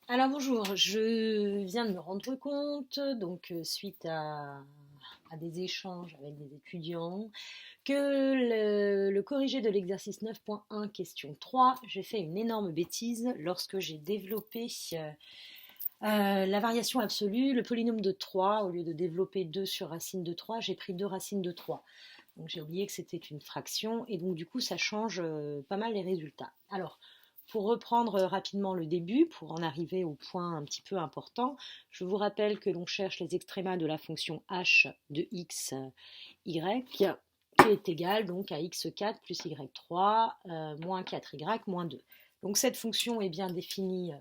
Alors bonjour, je viens de me rendre compte, donc suite à des échanges avec des étudiants, que le corrigé de l'exercice 9.1 question 3, j'ai fait une énorme bêtise lorsque j'ai développé la variation absolue, le polynôme de 3, au lieu de développer 2 sur racine de 3, j'ai pris 2 racines de 3. Donc j'ai oublié que c'était une fraction et donc du coup ça change pas mal les résultats. Alors pour reprendre rapidement le début, pour en arriver au point un petit peu important, je vous rappelle que l'on cherche les extrémas de la fonction h de x, y, qui est égal donc à x4 plus y3 moins 4y moins 2. Donc cette fonction est bien définie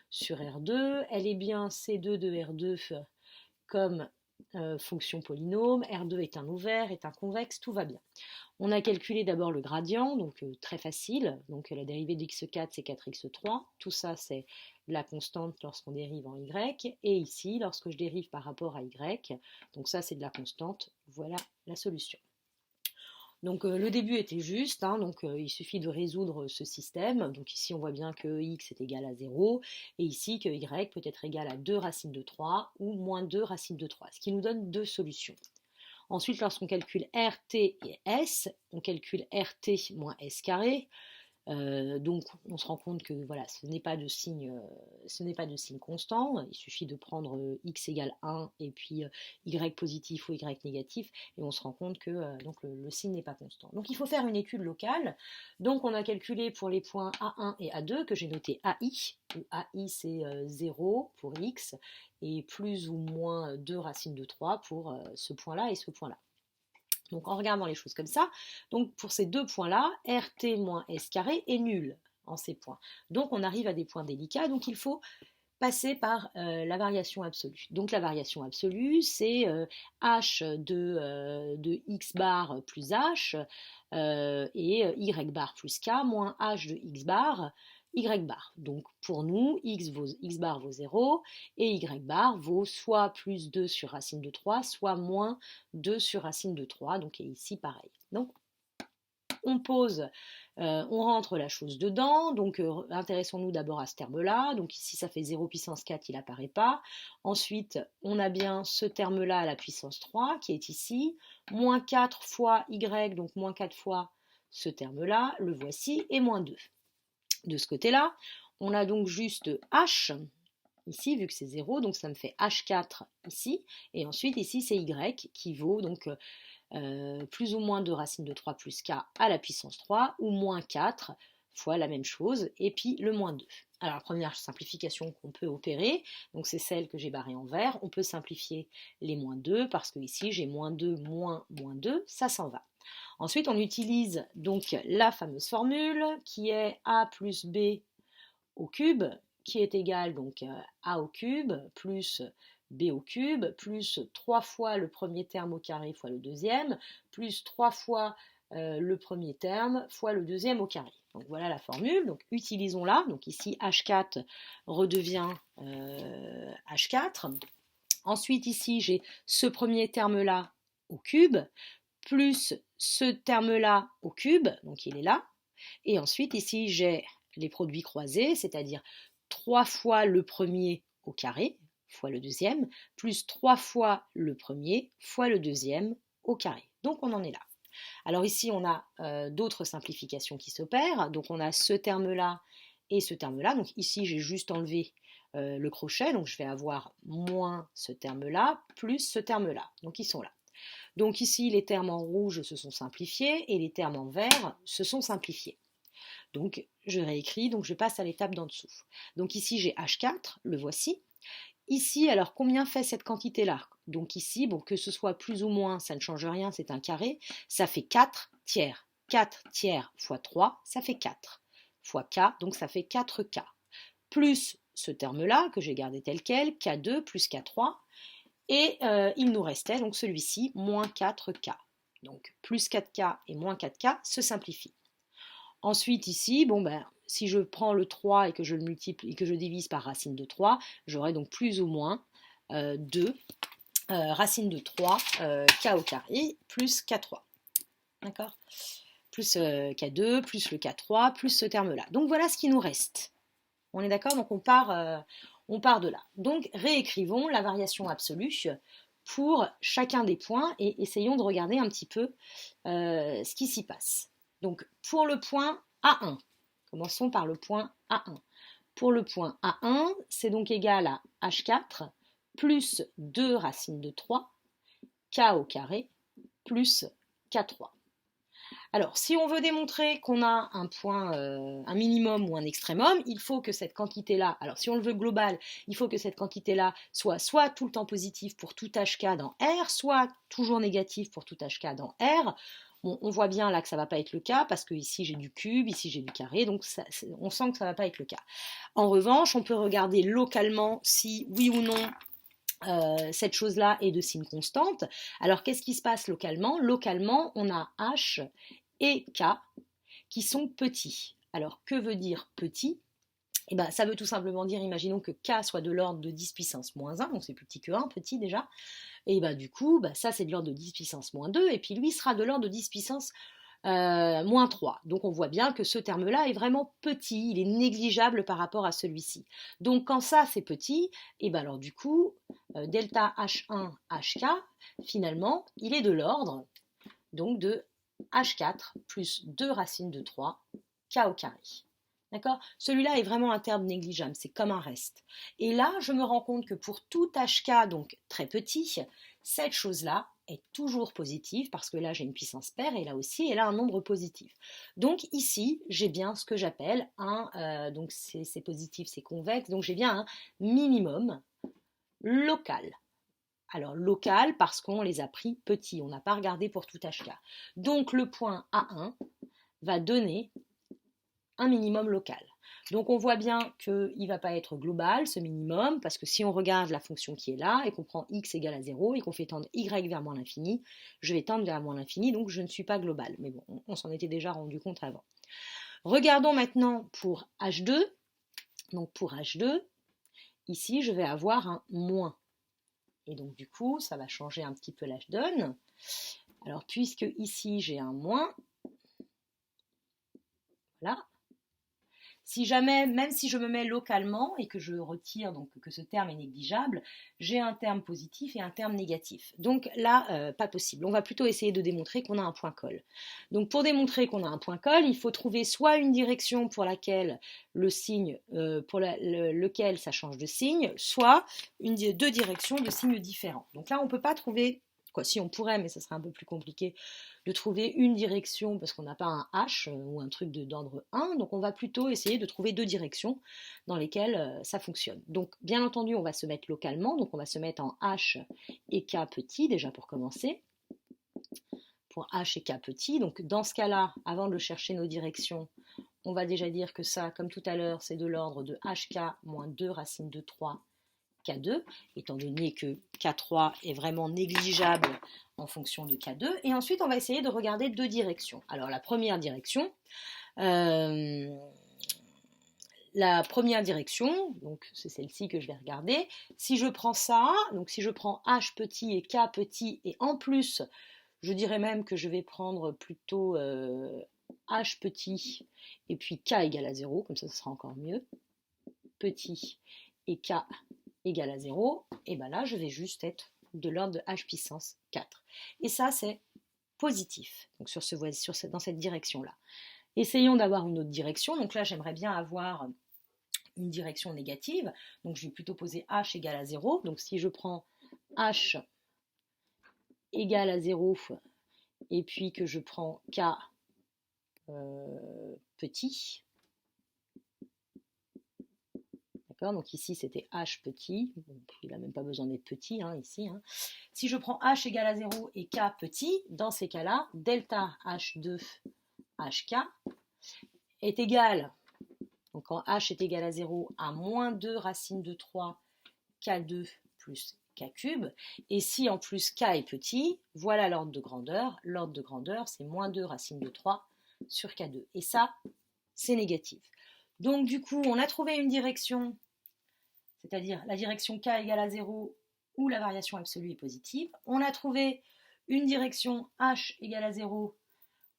sur R2, elle est bien C2 de R2 comme fonction polynôme, R2 est un ouvert, est un convexe, tout va bien. On a calculé d'abord le gradient, donc très facile, donc la dérivée de x4 c'est 4x3, tout ça c'est la constante lorsqu'on dérive en y, et ici lorsque je dérive par rapport à y, donc ça c'est de la constante, voilà la solution. Donc le début était juste, hein, donc il suffit de résoudre ce système. Donc ici on voit bien que x est égal à 0 et ici que y peut être égal à 2 racines de 3 ou moins 2 racines de 3, ce qui nous donne deux solutions. Ensuite, lorsqu'on calcule RT et S, on calcule RT moins S carré. Donc on se rend compte que voilà, ce n'est pas de signe constant. Il suffit de prendre x égale 1 et puis y positif ou y négatif et on se rend compte que donc le signe n'est pas constant. Donc il faut faire une étude locale. Donc on a calculé pour les points A1 et A2 que j'ai noté AI, où AI c'est 0 pour x et plus ou moins 2 racines de 3 pour ce point-là et ce point-là. Donc en regardant les choses comme ça, donc pour ces deux points-là, RT moins S carré est nul en ces points. Donc on arrive à des points délicats, donc il faut passer par la variation absolue. Donc la variation absolue, c'est h de x bar plus h et y bar plus k moins h de x bar y bar. Donc pour nous, x bar vaut 0 et y bar vaut soit plus 2 sur racine de 3, soit moins 2 sur racine de 3. Donc et ici pareil. Donc on pose, on rentre la chose dedans, donc intéressons-nous d'abord à ce terme-là, donc ici ça fait 0 puissance 4, il n'apparaît pas. Ensuite, on a bien ce terme-là à la puissance 3 qui est ici, moins 4 fois y, donc moins 4 fois ce terme-là, le voici, et moins 2. De ce côté-là, on a donc juste h, ici, vu que c'est 0, donc ça me fait h4 ici, et ensuite ici c'est y qui vaut donc plus ou moins de racine de 3 plus k à la puissance 3, ou moins 4 fois la même chose, et puis le moins 2. Alors la première simplification qu'on peut opérer, donc c'est celle que j'ai barrée en vert, on peut simplifier les moins 2, parce que ici j'ai moins 2 moins moins 2, ça s'en va. Ensuite on utilise donc la fameuse formule qui est a plus b au cube, qui est égal donc a au cube plus b au cube, plus 3 fois le premier terme au carré fois le deuxième, plus 3 fois le premier terme fois le deuxième au carré. Donc voilà la formule, donc utilisons-la. Donc ici h4 redevient h4. Ensuite ici j'ai ce premier terme-là au cube, plus ce terme-là au cube, donc il est là. Et ensuite ici j'ai les produits croisés, c'est-à-dire 3 fois le premier au carré, fois le deuxième, plus 3 fois le premier, fois le deuxième au carré. Donc on en est là. Alors ici, on a d'autres simplifications qui s'opèrent. Donc on a ce terme-là et ce terme-là. Donc ici, j'ai juste enlevé le crochet. Donc je vais avoir moins ce terme-là, plus ce terme-là. Donc ils sont là. Donc ici, les termes en rouge se sont simplifiés et les termes en vert se sont simplifiés. Donc je réécris, donc je passe à l'étape d'en dessous. Donc ici j'ai H4, le voici. Ici, alors combien fait cette quantité-là? Donc ici, bon, que ce soit plus ou moins, ça ne change rien, c'est un carré, ça fait 4 tiers. 4 tiers fois 3, ça fait 4. Fois K, donc ça fait 4K. Plus ce terme-là, que j'ai gardé tel quel, K2 plus K3, et il nous restait donc celui-ci, moins 4K. Donc plus 4K et moins 4K se simplifient. Ensuite, ici, bon ben, si je prends le 3 et que je le multiplie et que je divise par racine de 3, j'aurai donc plus ou moins 2 racine de 3 k au carré plus k3. D'accord? Plus k2, plus le k3, plus ce terme-là. Donc voilà ce qui nous reste. On est d'accord? Donc on part de là. Donc réécrivons la variation absolue pour chacun des points et essayons de regarder un petit peu ce qui s'y passe. Donc pour le point A1, commençons par le point A1. Pour le point A1, c'est donc égal à H4 plus 2 racines de 3, K au carré, plus K3. Alors, si on veut démontrer qu'on a un point, un minimum ou un extrémum, il faut que cette quantité-là, alors si on le veut global, il faut que cette quantité-là soit tout le temps positive pour tout HK dans R, soit toujours négative pour tout HK dans R. Bon, on voit bien là que ça ne va pas être le cas, parce que ici j'ai du cube, ici j'ai du carré, donc on sent que ça ne va pas être le cas. En revanche, on peut regarder localement si, oui ou non, cette chose-là est de signe constante. Alors, qu'est-ce qui se passe localement? Localement, on a H et K qui sont petits. Alors, que veut dire petit? Eh ben, ça veut tout simplement dire, imaginons que K soit de l'ordre de 10 puissance moins 1, donc c'est plus petit que 1, petit déjà. Et ben, du coup, ça c'est de l'ordre de 10 puissance moins 2, et puis lui sera de l'ordre de 10 puissance moins 3. Donc on voit bien que ce terme-là est vraiment petit, il est négligeable par rapport à celui-ci. Donc quand ça c'est petit, et ben alors du coup, delta H1 HK, finalement, il est de l'ordre donc de H4 plus 2 racines de 3, K au carré. D'accord? Celui-là est vraiment un terme négligeable, c'est comme un reste. Et là, je me rends compte que pour tout HK, donc très petit, cette chose-là est toujours positive, parce que là j'ai une puissance paire, et là aussi elle a un nombre positif. Donc ici, j'ai bien ce que j'appelle un, donc c'est positif, c'est convexe, donc j'ai bien un minimum local. Alors local parce qu'on les a pris petits, on n'a pas regardé pour tout HK. Donc le point A1 va donner un minimum local. Donc on voit bien qu'il ne va pas être global, ce minimum, parce que si on regarde la fonction qui est là, et qu'on prend x égale à 0, et qu'on fait tendre y vers moins l'infini, je vais tendre vers moins l'infini, donc je ne suis pas global. Mais bon, on s'en était déjà rendu compte avant. Regardons maintenant pour H2. Donc pour H2, ici je vais avoir un moins. Et donc du coup, ça va changer un petit peu la donne. Alors puisque ici j'ai un moins, voilà. Si jamais, même si je me mets localement et que je retire donc que ce terme est négligeable, j'ai un terme positif et un terme négatif. Donc là, pas possible. On va plutôt essayer de démontrer qu'on a un point colle. Donc pour démontrer qu'on a un point colle, il faut trouver soit une direction pour laquelle le signe, lequel ça change de signe, soit deux directions de signes différents. Donc là, on ne peut pas trouver. Quoi, si on pourrait, mais ça serait un peu plus compliqué de trouver une direction parce qu'on n'a pas un H ou un truc d'ordre 1, donc on va plutôt essayer de trouver deux directions dans lesquelles ça fonctionne. Donc bien entendu, on va se mettre localement, donc on va se mettre en H et K petit déjà pour commencer. Pour H et K petit, donc dans ce cas-là, avant de chercher nos directions, on va déjà dire que ça, comme tout à l'heure, c'est de l'ordre de HK moins 2 racines de 3 K2, étant donné que K3 est vraiment négligeable en fonction de K2. Et ensuite, on va essayer de regarder deux directions. Alors, la première direction, donc c'est celle-ci que je vais regarder. Si je prends ça, donc si je prends H petit et K petit, et en plus, je dirais même que je vais prendre plutôt H petit et puis K égale à 0, comme ça, ce sera encore mieux. Petit et K égale à 0, et bien là, je vais juste être de l'ordre de H puissance 4. Et ça, c'est positif, donc dans cette direction-là. Essayons d'avoir une autre direction. Donc là, j'aimerais bien avoir une direction négative. Donc je vais plutôt poser H égale à 0. Donc si je prends H égale à 0, et puis que je prends K petit, donc ici c'était H petit, il n'a même pas besoin d'être petit ici. Si je prends H égale à 0 et K petit, dans ces cas-là, delta H2 HK est égal, donc quand H est égal à 0, à moins 2 racines de 3 K2 plus K cube. Et si en plus K est petit, voilà l'ordre de grandeur. L'ordre de grandeur, c'est moins 2 racines de 3 sur K2. Et ça, c'est négatif. Donc du coup, on a trouvé une direction, c'est-à-dire la direction K égale à 0 où la variation absolue est positive. On a trouvé une direction H égale à 0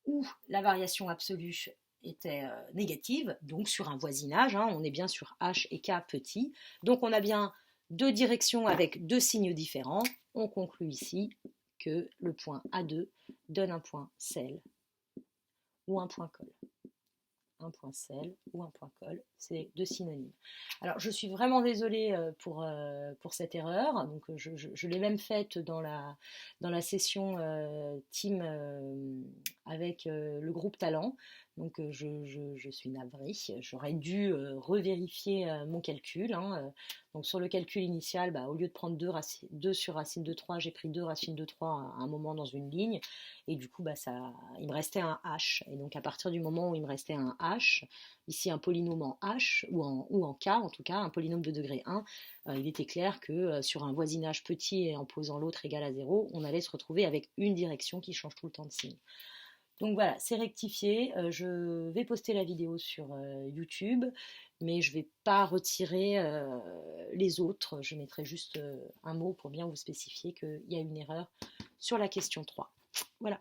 où la variation absolue était négative, donc sur un voisinage, hein, on est bien sur H et K petit, donc on a bien deux directions avec deux signes différents. On conclut ici que le point A2 donne un point sel ou un point colle. Un point sel ou un point colle, c'est deux synonymes. Alors je suis vraiment désolée pour cette erreur, donc je l'ai même faite dans la session team avec le groupe Talent, donc je suis navrée, j'aurais dû revérifier mon calcul, hein. Donc sur le calcul initial, bah, au lieu de prendre 2 sur racine de 3, j'ai pris 2 racines de 3 à un moment dans une ligne, et du coup bah, il me restait un H, et donc à partir du moment où il me restait un H, ici un polynôme en H ou en K en tout cas, un polynôme de degré 1, il était clair que sur un voisinage petit et en posant l'autre égal à 0, on allait se retrouver avec une direction qui change tout le temps de signe. Donc voilà, c'est rectifié. Je vais poster la vidéo sur YouTube, mais je ne vais pas retirer les autres. Je mettrai juste un mot pour bien vous spécifier qu'il y a une erreur sur la question 3. Voilà.